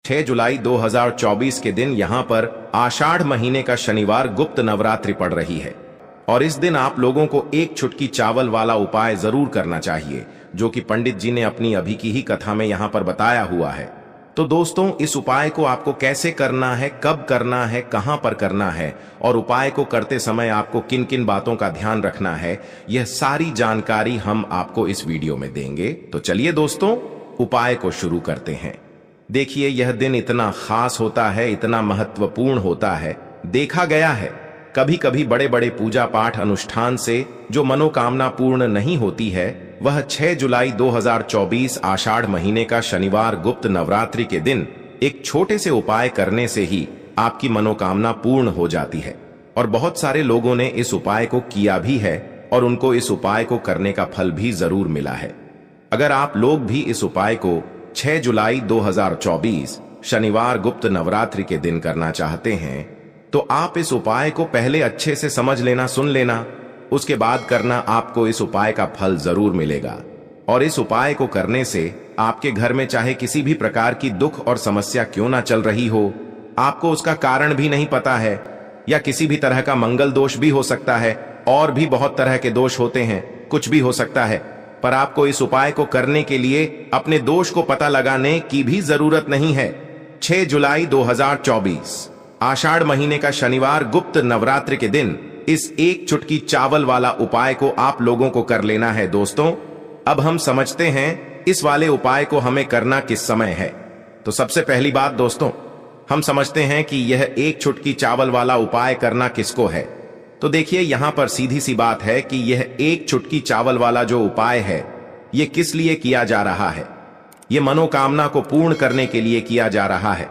6 जुलाई 2024 के दिन यहाँ पर आषाढ़ महीने का शनिवार गुप्त नवरात्रि पड़ रही है और इस दिन आप लोगों को एक चुटकी चावल वाला उपाय जरूर करना चाहिए, जो कि पंडित जी ने अपनी अभी की ही कथा में यहाँ पर बताया हुआ है। तो दोस्तों, इस उपाय को आपको कैसे करना है, कब करना है, कहां पर करना है और उपाय को करते समय आपको किन किन बातों का ध्यान रखना है, यह सारी जानकारी हम आपको इस वीडियो में देंगे। तो चलिए दोस्तों, उपाय को शुरू करते हैं। देखिए, यह दिन इतना खास होता है, इतना महत्वपूर्ण होता है। देखा गया है कभी कभी बड़े बड़े पूजा पाठ अनुष्ठान से जो मनोकामना पूर्ण नहीं होती है, वह 6 जुलाई 2024 आषाढ़ महीने का शनिवार गुप्त नवरात्रि के दिन एक छोटे से उपाय करने से ही आपकी मनोकामना पूर्ण हो जाती है। और बहुत सारे लोगों ने इस उपाय को किया भी है और उनको इस उपाय को करने का फल भी जरूर मिला है। अगर आप लोग भी इस उपाय को 6 जुलाई 2024 शनिवार गुप्त नवरात्रि के दिन करना चाहते हैं, तो आप इस उपाय को पहले अच्छे से समझ लेना, सुन लेना, उसके बाद करना। आपको इस उपाय का फल जरूर मिलेगा। और इस उपाय को करने से आपके घर में चाहे किसी भी प्रकार की दुख और समस्या क्यों ना चल रही हो, आपको उसका कारण भी नहीं पता है, या किसी भी तरह का मंगल दोष भी हो सकता है, और भी बहुत तरह के दोष होते हैं, कुछ भी हो सकता है, पर आपको इस उपाय को करने के लिए अपने दोष को पता लगाने की भी जरूरत नहीं है। 6 जुलाई 2024 आषाढ़ महीने का शनिवार गुप्त नवरात्रि के दिन इस एक चुटकी चावल वाला उपाय को आप लोगों को कर लेना है। दोस्तों, अब हम समझते हैं इस वाले उपाय को हमें करना किस समय है। तो सबसे पहली बात दोस्तों, हम समझते हैं कि यह एक चुटकी चावल वाला उपाय करना किसको है। तो देखिए, यहां पर सीधी सी बात है कि यह एक चुटकी चावल वाला जो उपाय है, यह किस लिए किया जा रहा है। यह मनोकामना को पूर्ण करने के लिए किया जा रहा है,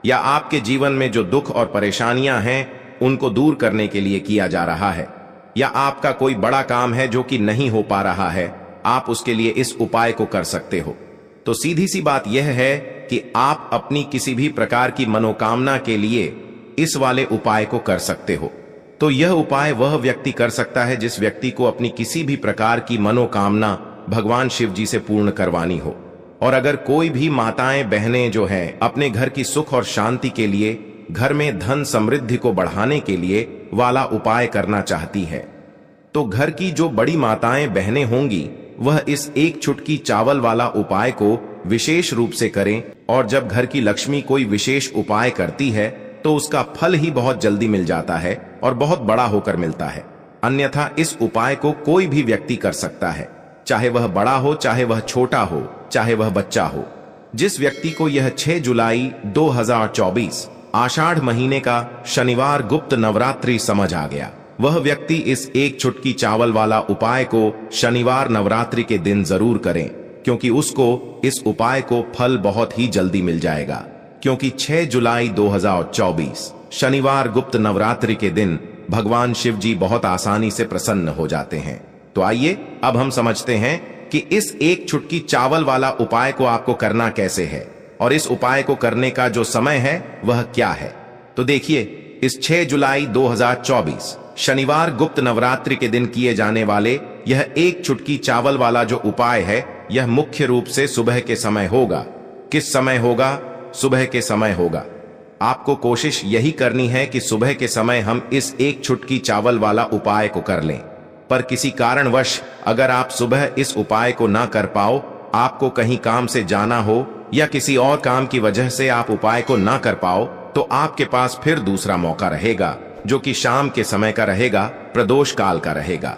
या आपके जीवन में जो दुख और परेशानियां हैं उनको दूर करने के लिए किया जा रहा है, या आपका कोई बड़ा काम है जो कि नहीं हो पा रहा है, आप उसके लिए इस उपाय को कर सकते हो। तो सीधी सी बात यह है कि आप अपनी किसी भी प्रकार की मनोकामना के लिए इस वाले उपाय को कर सकते हो। तो यह उपाय वह व्यक्ति कर सकता है जिस व्यक्ति को अपनी किसी भी प्रकार की मनोकामना भगवान शिव जी से पूर्ण करवानी हो। और अगर कोई भी माताएं बहनें जो हैं अपने घर की सुख और शांति के लिए, घर में धन समृद्धि को बढ़ाने के लिए वाला उपाय करना चाहती है, तो घर की जो बड़ी माताएं बहनें होंगी वह इस एक चुटकी चावल वाला उपाय को विशेष रूप से करें। और जब घर की लक्ष्मी कोई विशेष उपाय करती है तो उसका फल ही बहुत जल्दी मिल जाता है और बहुत बड़ा होकर मिलता है। अन्यथा इस उपाय को कोई भी व्यक्ति कर सकता है, चाहे वह बड़ा हो, चाहे वह छोटा हो, चाहे वह बच्चा हो। जिस व्यक्ति को यह 6 जुलाई 2024 आषाढ़ महीने का शनिवार गुप्त नवरात्रि समझ आ गया, वह व्यक्ति इस एक चुटकी चावल वाला उपाय को शनिवार नवरात्रि के दिन जरूर करें, क्योंकि उसको इस उपाय को फल बहुत ही जल्दी मिल जाएगा। क्योंकि 6 जुलाई 2024 शनिवार गुप्त नवरात्रि के दिन भगवान शिव जी बहुत आसानी से प्रसन्न हो जाते हैं। तो आइए अब हम समझते हैं कि इस एक चुटकी चावल वाला उपाय को आपको करना कैसे है और इस उपाय को करने का जो समय है वह क्या है। तो देखिए, इस 6 जुलाई 2024 शनिवार गुप्त नवरात्रि के दिन किए जाने वाले यह एक चुटकी चावल वाला जो उपाय है, यह मुख्य रूप से सुबह के समय होगा। किस समय होगा? सुबह के समय होगा। आपको कोशिश यही करनी है कि सुबह के समय हम इस एक चुटकी चावल वाला उपाय को कर लें। पर किसी कारणवश अगर आप सुबह इस उपाय को ना कर पाओ, आपको कहीं काम से जाना हो या किसी और काम की वजह से आप उपाय को ना कर पाओ, तो आपके पास फिर दूसरा मौका रहेगा, जो कि शाम के समय का रहेगा, प्रदोष काल का रहेगा।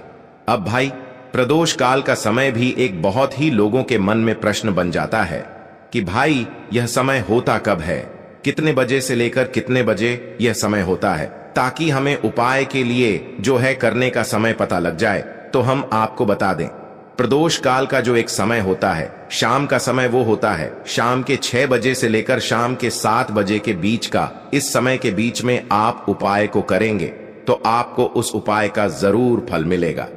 अब भाई, प्रदोष काल का समय भी एक बहुत ही लोगों के मन में प्रश्न बन जाता है कि भाई यह समय होता कब है, कितने बजे से लेकर कितने बजे यह समय होता है, ताकि हमें उपाय के लिए जो है करने का समय पता लग जाए। तो हम आपको बता दें, प्रदोष काल का जो एक समय होता है, शाम का समय, वो होता है शाम के 6 बजे से लेकर शाम के 7 बजे के बीच का। इस समय के बीच में आप उपाय को करेंगे तो आपको उस उपाय का जरूर फल मिलेगा।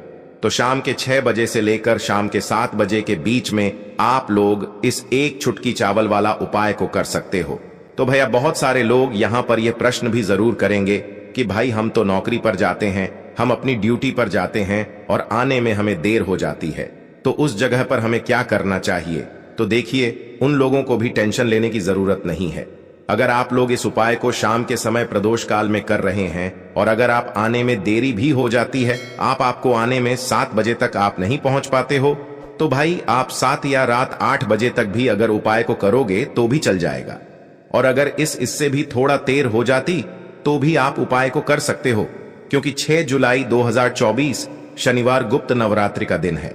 तो शाम के 6 बजे से लेकर शाम के 7 बजे के बीच में आप लोग इस एक चुटकी चावल वाला उपाय को कर सकते हो। तो भैया, बहुत सारे लोग यहाँ पर यह प्रश्न भी जरूर करेंगे कि भाई हम तो नौकरी पर जाते हैं, हम अपनी ड्यूटी पर जाते हैं और आने में हमें देर हो जाती है, तो उस जगह पर हमें क्या करना चाहिए। तो देखिए, उन लोगों को भी टेंशन लेने की जरूरत नहीं है। अगर आप लोग इस उपाय को शाम के समय प्रदोष काल में कर रहे हैं और अगर आप आने में देरी भी हो जाती है, आपको आने में 7 बजे तक आप नहीं पहुंच पाते हो, तो भाई आप 7 या रात 8 बजे तक भी अगर उपाय को करोगे तो भी चल जाएगा। और अगर इससे भी थोड़ा देर हो जाती तो भी आप उपाय को कर सकते हो, क्योंकि 6 जुलाई 2024 शनिवार गुप्त नवरात्रि का दिन है।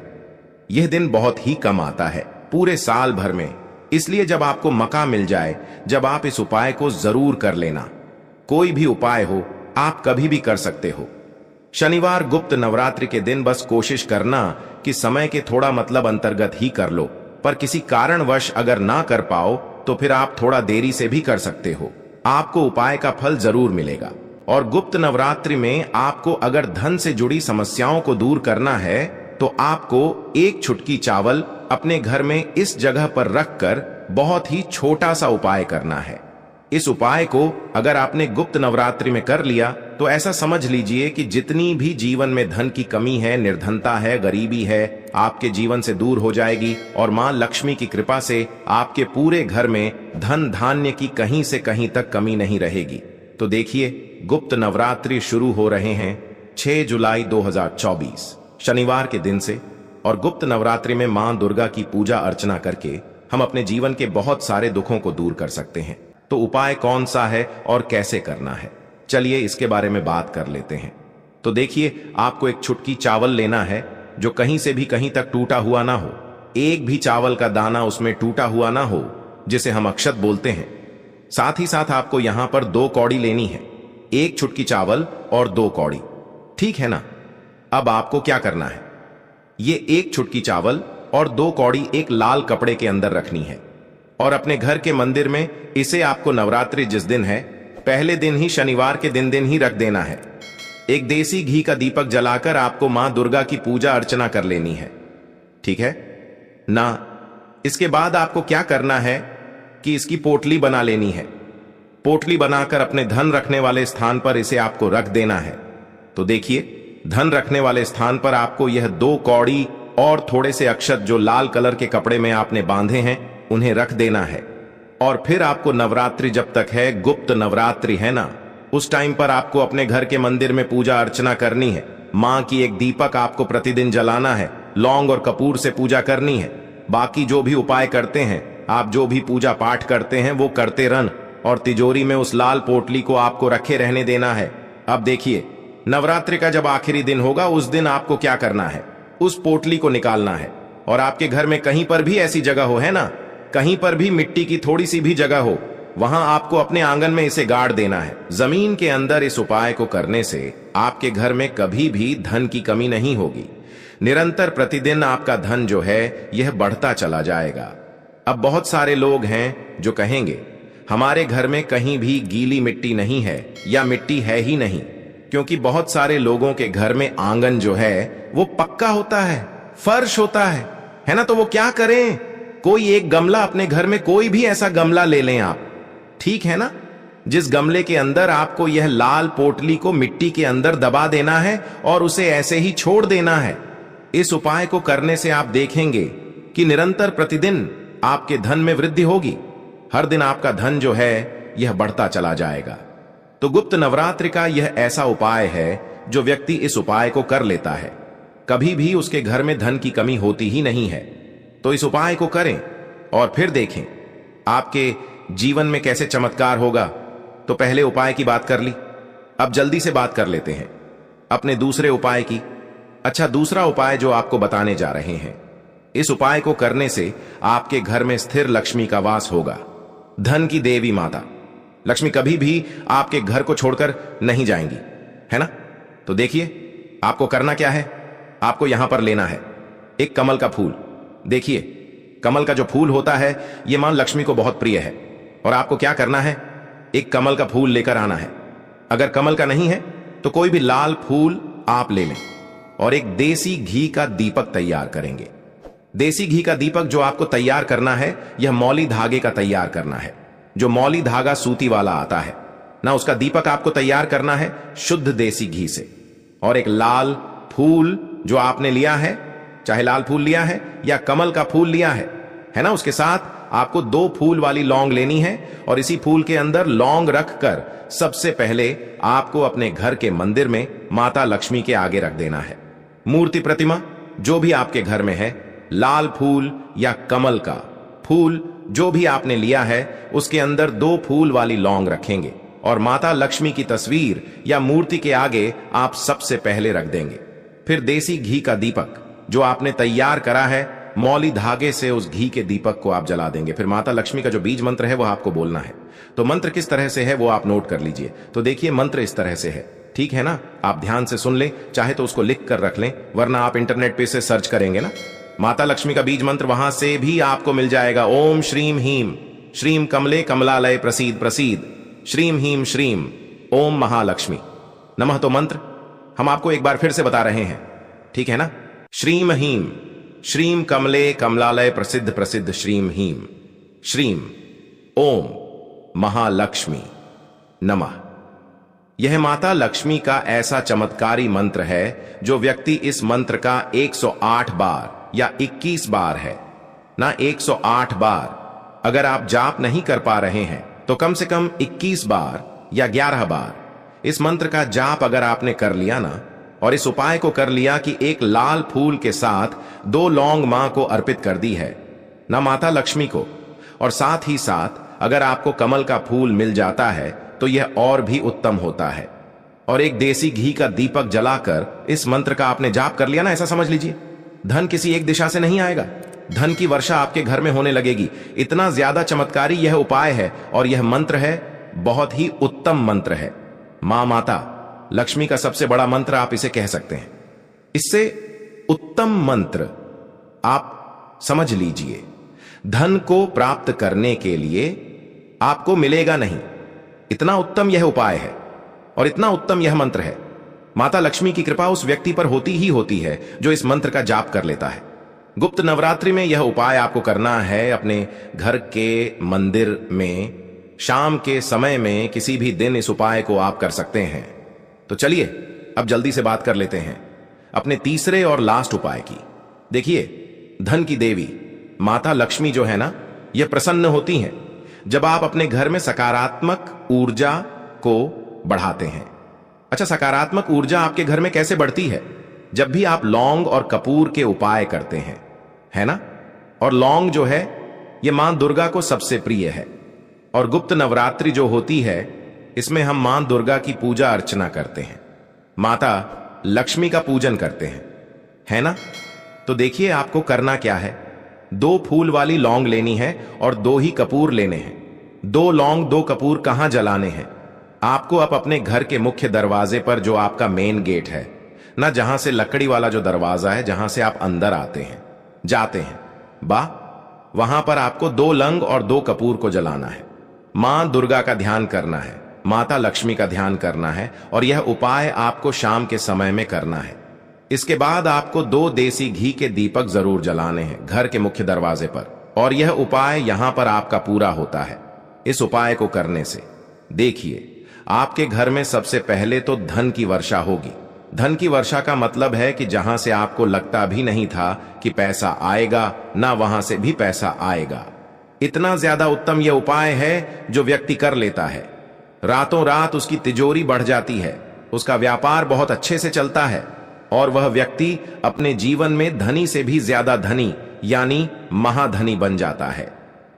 यह दिन बहुत ही कम आता है पूरे साल भर में, इसलिए जब आपको मौका मिल जाए, जब आप इस उपाय को जरूर कर लेना। कोई भी उपाय हो, आप कभी भी कर सकते हो। शनिवार गुप्त नवरात्रि के दिन बस कोशिश करना कि समय के थोड़ा मतलब अंतर्गत ही कर लो, पर किसी कारणवश अगर ना कर पाओ तो फिर आप थोड़ा देरी से भी कर सकते हो। आपको उपाय का फल जरूर मिलेगा। और गुप्त नवरात्रि में आपको अगर धन से जुड़ी समस्याओं को दूर करना है तो आपको एक चुटकी चावल अपने घर में इस जगह पर रखकर बहुत ही छोटा सा उपाय करना है। इस उपाय को अगर आपने गुप्त नवरात्रि में कर लिया तो ऐसा समझ लीजिए कि जितनी भी जीवन में धन की कमी है, निर्धनता है, गरीबी है, आपके जीवन से दूर हो जाएगी और मां लक्ष्मी की कृपा से आपके पूरे घर में धन धान्य की कहीं से कहीं तक कमी नहीं रहेगी। तो देखिए, गुप्त नवरात्रि शुरू हो रहे हैं 6 जुलाई 2024 शनिवार के दिन से, और गुप्त नवरात्रि में मां दुर्गा की पूजा अर्चना करके हम अपने जीवन के बहुत सारे दुखों को दूर कर सकते हैं। तो उपाय कौन सा है और कैसे करना है, चलिए इसके बारे में बात कर लेते हैं। तो देखिए, आपको एक चुटकी चावल लेना है जो कहीं से भी कहीं तक टूटा हुआ ना हो, एक भी चावल का दाना उसमें टूटा हुआ ना हो, जिसे हम अक्षत बोलते हैं। साथ ही साथ आपको यहां पर 2 कौड़ी लेनी है, एक चुटकी चावल और 2 कौड़ी, ठीक है ना। अब आपको क्या करना है, ये एक चुटकी चावल और 2 कौड़ी एक लाल कपड़े के अंदर रखनी है और अपने घर के मंदिर में इसे आपको नवरात्रि जिस दिन है, पहले दिन ही शनिवार के दिन ही रख देना है। एक देसी घी का दीपक जलाकर आपको मां दुर्गा की पूजा अर्चना कर लेनी है, ठीक है ना। इसके बाद आपको क्या करना है कि इसकी पोटली बना लेनी है। पोटली बनाकर अपने धन रखने वाले स्थान पर इसे आपको रख देना है। तो देखिए, धन रखने वाले स्थान पर आपको यह 2 कौड़ी और थोड़े से अक्षत जो लाल कलर के कपड़े में आपने बांधे हैं उन्हें रख देना है। और फिर आपको नवरात्रि जब तक है, गुप्त नवरात्रि है ना, उस टाइम पर आपको अपने घर के मंदिर में पूजा अर्चना करनी है। मां की एक दीपक आपको प्रतिदिन जलाना है, लौंग और कपूर से पूजा करनी है। बाकी जो भी उपाय करते हैं, आप जो भी पूजा पाठ करते हैं वो करते रहन, और तिजोरी में उस लाल पोटली को आपको रखे रहने देना है। अब देखिए, नवरात्रि का जब आखिरी दिन होगा उस दिन आपको क्या करना है, उस पोटली को निकालना है। और आपके घर में कहीं पर भी ऐसी जगह हो, है ना, कहीं पर भी मिट्टी की थोड़ी सी भी जगह हो, वहां आपको अपने आंगन में इसे गाड़ देना है, जमीन के अंदर। इस उपाय को करने से आपके घर में कभी भी धन की कमी नहीं होगी। निरंतर प्रतिदिन आपका धन जो है यह बढ़ता चला जाएगा। अब बहुत सारे लोग हैं जो कहेंगे हमारे घर में कहीं भी गीली मिट्टी नहीं है या मिट्टी है ही नहीं, क्योंकि बहुत सारे लोगों के घर में आंगन जो है वो पक्का होता है, फर्श होता है ना। तो वो क्या करें, कोई एक गमला अपने घर में, कोई भी ऐसा गमला ले लें आप, ठीक है ना, जिस गमले के अंदर आपको यह लाल पोटली को मिट्टी के अंदर दबा देना है और उसे ऐसे ही छोड़ देना है। इस उपाय को करने से आप देखेंगे कि निरंतर प्रतिदिन आपके धन में वृद्धि होगी। हर दिन आपका धन जो है यह बढ़ता चला जाएगा। तो गुप्त नवरात्रि का यह ऐसा उपाय है जो व्यक्ति इस उपाय को कर लेता है, कभी भी उसके घर में धन की कमी होती ही नहीं है। तो इस उपाय को करें और फिर देखें आपके जीवन में कैसे चमत्कार होगा। तो पहले उपाय की बात कर ली, अब जल्दी से बात कर लेते हैं अपने दूसरे उपाय की। अच्छा, दूसरा उपाय जो आपको बताने जा रहे हैं, इस उपाय को करने से आपके घर में स्थिर लक्ष्मी का वास होगा। धन की देवी माता लक्ष्मी कभी भी आपके घर को छोड़कर नहीं जाएंगी, है ना। तो देखिए, आपको करना क्या है, आपको यहां पर लेना है एक कमल का फूल। देखिए, कमल का जो फूल होता है यह मां लक्ष्मी को बहुत प्रिय है, और आपको क्या करना है, एक कमल का फूल लेकर आना है। अगर कमल का नहीं है तो कोई भी लाल फूल आप ले लें और एक देसी घी का दीपक तैयार करेंगे। देसी घी का दीपक जो आपको तैयार करना है यह मौली धागे का तैयार करना है, जो मौली धागा सूती वाला आता है ना, उसका दीपक आपको तैयार करना है शुद्ध देसी घी से। और एक लाल फूल जो आपने लिया है, चाहे लाल फूल लिया है या कमल का फूल लिया है ना, उसके साथ आपको 2 फूल वाली लौंग लेनी है और इसी फूल के अंदर लौंग रखकर सबसे पहले आपको अपने घर के मंदिर में माता लक्ष्मी के आगे रख देना है। मूर्ति प्रतिमा जो भी आपके घर में है, लाल फूल या कमल का फूल जो भी आपने लिया है, उसके अंदर 2 फूल वाली लौंग रखेंगे और माता लक्ष्मी की तस्वीर या मूर्ति के आगे आप सबसे पहले रख देंगे। फिर देसी घी का दीपक जो आपने तैयार करा है, मौली धागे से उस घी के दीपक को आप जला देंगे। फिर माता लक्ष्मी का जो बीज मंत्र है वो आपको बोलना है। तो मंत्र किस तरह से है वो आप नोट कर लीजिए। तो देखिए मंत्र इस तरह से है, ठीक है ना? आप ध्यान से सुन लें, चाहे तो उसको लिख कर रख लें, वरना आप इंटरनेट पे से सर्च करेंगे ना। माता लक्ष्मी का बीज मंत्र वहां से भी आपको मिल जाएगा। ओम श्रीम हीम श्रीम कमले कमलालय प्रसीद प्रसीद श्रीम हीम श्रीम ओम महालक्ष्मी नमः। तो मंत्र हम आपको एक बार फिर से बता रहे हैं, ठीक है ना? श्रीम हीम श्रीम कमले कमलालय प्रसिद्ध प्रसिद्ध श्रीम हीम श्रीम ओम महालक्ष्मी नमः। यह माता लक्ष्मी का ऐसा चमत्कारी मंत्र है जो व्यक्ति इस मंत्र का 108 बार या 21 बार है ना, 108 बार अगर आप जाप नहीं कर पा रहे हैं तो कम से कम 21 बार या 11 बार इस मंत्र का जाप अगर आपने कर लिया ना, और इस उपाय को कर लिया कि एक लाल फूल के साथ 2 लौंग मां को अर्पित कर दी है ना, माता लक्ष्मी को, और साथ ही साथ अगर आपको कमल का फूल मिल जाता है तो यह और भी उत्तम होता है, और एक देसी घी का दीपक जलाकर इस मंत्र का आपने जाप कर लिया ना, ऐसा समझ लीजिए धन किसी एक दिशा से नहीं आएगा, धन की वर्षा आपके घर में होने लगेगी। इतना ज्यादा चमत्कारी यह उपाय है और यह मंत्र है, बहुत ही उत्तम मंत्र है। मां माता लक्ष्मी का सबसे बड़ा मंत्र आप इसे कह सकते हैं। इससे उत्तम मंत्र आप समझ लीजिए, धन को प्राप्त करने के लिए आपको मिलेगा नहीं, इतना उत्तम यह उपाय है और इतना उत्तम यह मंत्र है। माता लक्ष्मी की कृपा उस व्यक्ति पर होती ही होती है जो इस मंत्र का जाप कर लेता है। गुप्त नवरात्रि में यह उपाय आपको करना है अपने घर के मंदिर में, शाम के समय में किसी भी दिन इस उपाय को आप कर सकते हैं। तो चलिए अब जल्दी से बात कर लेते हैं अपने तीसरे और लास्ट उपाय की। देखिए धन की देवी माता लक्ष्मी जो है ना, यह प्रसन्न होती हैं जब आप अपने घर में सकारात्मक ऊर्जा को बढ़ाते हैं। अच्छा, सकारात्मक ऊर्जा आपके घर में कैसे बढ़ती है? जब भी आप लौंग और कपूर के उपाय करते हैं, है ना? और लौंग जो है यह मां दुर्गा को सबसे प्रिय है, और गुप्त नवरात्रि जो होती है इसमें हम मां दुर्गा की पूजा अर्चना करते हैं, माता लक्ष्मी का पूजन करते हैं, है ना? तो देखिए आपको करना क्या है। 2 फूल वाली लौंग लेनी है और 2 ही कपूर लेने हैं। 2 लौंग 2 कपूर कहां जलाने हैं? आपको अब अपने घर के मुख्य दरवाजे पर, जो आपका मेन गेट है ना, जहां से लकड़ी वाला जो दरवाजा है, जहां से आप अंदर आते हैं जाते हैं, वहां पर आपको 2 लंग और 2 कपूर को जलाना है। मां दुर्गा का ध्यान करना है, माता लक्ष्मी का ध्यान करना है, और यह उपाय आपको शाम के समय में करना है। इसके बाद आपको 2 देसी घी के दीपक जरूर जलाने हैं घर के मुख्य दरवाजे पर, और यह उपाय यहां पर आपका पूरा होता है। इस उपाय को करने से देखिए आपके घर में सबसे पहले तो धन की वर्षा होगी। धन की वर्षा का मतलब है कि जहां से आपको लगता भी नहीं था कि पैसा आएगा, ना वहां से भी पैसा आएगा। इतना ज्यादा उत्तम यह उपाय है जो व्यक्ति कर लेता है, रातों रात उसकी तिजोरी बढ़ जाती है, उसका व्यापार बहुत अच्छे से चलता है, और वह व्यक्ति अपने जीवन में धनी से भी ज्यादा धनी यानी महाधनी बन जाता है।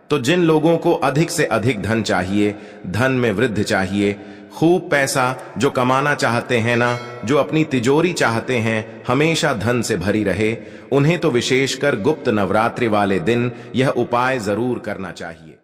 तो जिन लोगों को अधिक से अधिक धन चाहिए, धन में वृद्धि चाहिए, खूब पैसा जो कमाना चाहते हैं ना, जो अपनी तिजोरी चाहते हैं हमेशा धन से भरी रहे, उन्हें तो विशेषकर गुप्त नवरात्रि वाले दिन यह उपाय जरूर करना चाहिए।